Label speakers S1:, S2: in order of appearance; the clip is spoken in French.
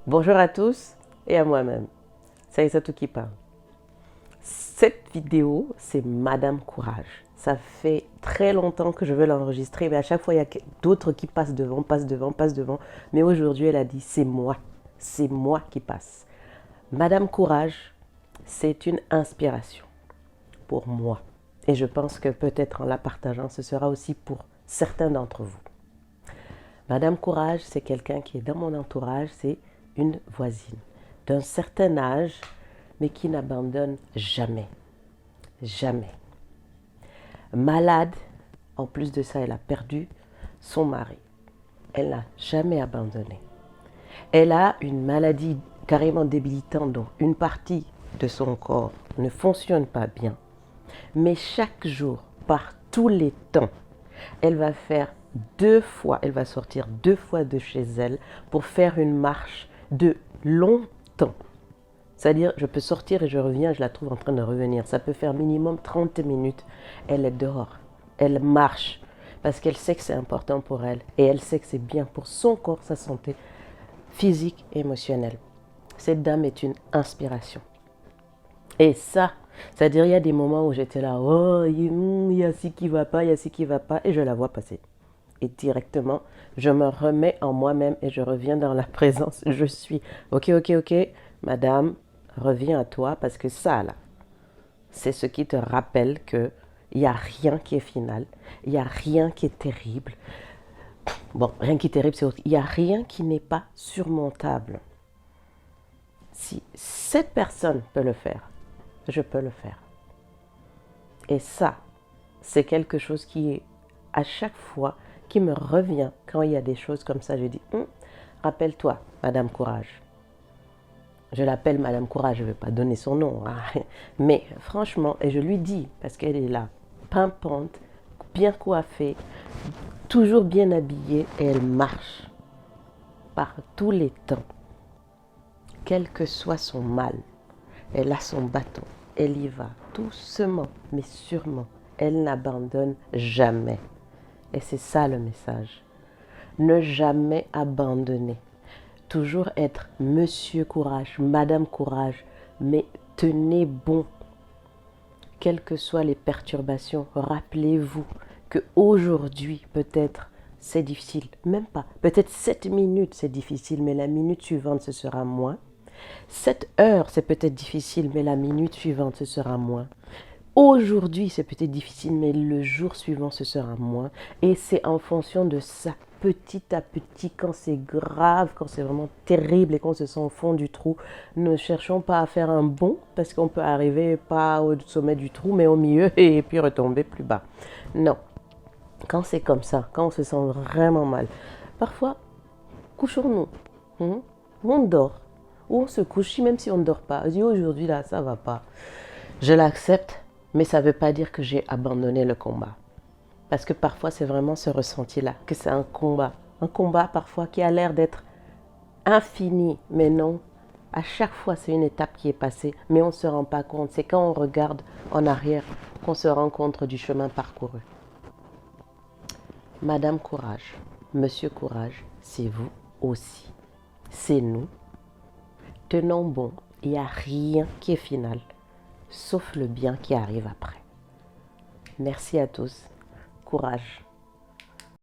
S1: Bonjour à tous et à moi-même. C'est Aïssatou qui parle. Cette vidéo, c'est Madame Courage. Ça fait très longtemps que je veux l'enregistrer, mais à chaque fois, il y a d'autres qui passent devant, passent devant, passent devant. Mais aujourd'hui, elle a dit, c'est moi qui passe. Madame Courage, c'est une inspiration pour moi. Et je pense que peut-être en la partageant, ce sera aussi pour certains d'entre vous. Madame Courage, c'est quelqu'un qui est dans mon entourage, c'est une voisine d'un certain âge, mais qui n'abandonne jamais. Jamais. Malade, en plus de ça, elle a perdu son mari. Elle n'a jamais abandonné. Elle a une maladie carrément débilitante, donc une partie de son corps ne fonctionne pas bien. Mais chaque jour, par tous les temps, elle va faire elle va sortir 2 fois de chez elle pour faire une marche de longtemps. C'est-à-dire, je peux sortir et je reviens, je la trouve en train de revenir. Ça peut faire minimum 30 minutes. Elle est dehors. Elle marche parce qu'elle sait que c'est important pour elle et elle sait que c'est bien pour son corps, sa santé physique et émotionnelle. Cette dame est une inspiration. Et ça, c'est-à-dire, il y a des moments où j'étais là, oh, il y a ci qui va pas, il y a ci qui va pas, et je la vois passer. Et directement, je me remets en moi-même et je reviens dans la présence. Je suis, ok, madame, reviens à toi parce que ça, là, c'est ce qui te rappelle que il n'y a rien qui est final, il n'y a rien qui est terrible. Bon, rien qui est terrible, c'est autre. Il n'y a rien qui n'est pas surmontable. Si cette personne peut le faire, je peux le faire. Et ça, c'est quelque chose qui est à chaque fois qui me revient quand il y a des choses comme ça. Je dis, rappelle-toi, Madame Courage. Je l'appelle Madame Courage, je ne vais pas donner son nom. Hein. Mais franchement, et je lui dis, parce qu'elle est là, pimpante, bien coiffée, toujours bien habillée, et elle marche par tous les temps. Quel que soit son mal, elle a son bâton, elle y va doucement, mais sûrement. Elle n'abandonne jamais. Et c'est ça le message. Ne jamais abandonner. Toujours être Monsieur Courage, Madame Courage, mais tenez bon. Quelles que soient les perturbations, rappelez-vous que aujourd'hui peut-être c'est difficile, même pas. Peut-être 7 minutes c'est difficile, mais la minute suivante ce sera moins. 7 heures c'est peut-être difficile, mais la minute suivante ce sera moins. Aujourd'hui, c'est peut-être difficile, mais le jour suivant, ce sera moins. Et c'est en fonction de ça, petit à petit, quand c'est grave, quand c'est vraiment terrible et qu'on se sent au fond du trou, ne cherchons pas à faire un bond, parce qu'on peut arriver pas au sommet du trou, mais au milieu et puis retomber plus bas. Non. Quand c'est comme ça, quand on se sent vraiment mal, parfois, couchons-nous. On dort. Ou on se couche, même si on ne dort pas. Je dis aujourd'hui, là, ça va pas. Je l'accepte, mais ça ne veut pas dire que j'ai abandonné le combat. Parce que parfois, c'est vraiment ce ressenti-là, que c'est un combat. Un combat parfois qui a l'air d'être infini, mais non. À chaque fois, c'est une étape qui est passée, mais on ne se rend pas compte. C'est quand on regarde en arrière qu'on se rend compte du chemin parcouru. Madame Courage, Monsieur Courage, c'est vous aussi. C'est nous. Tenons bon, il n'y a rien qui est final, sauf le bien qui arrive après. Merci à tous. Courage.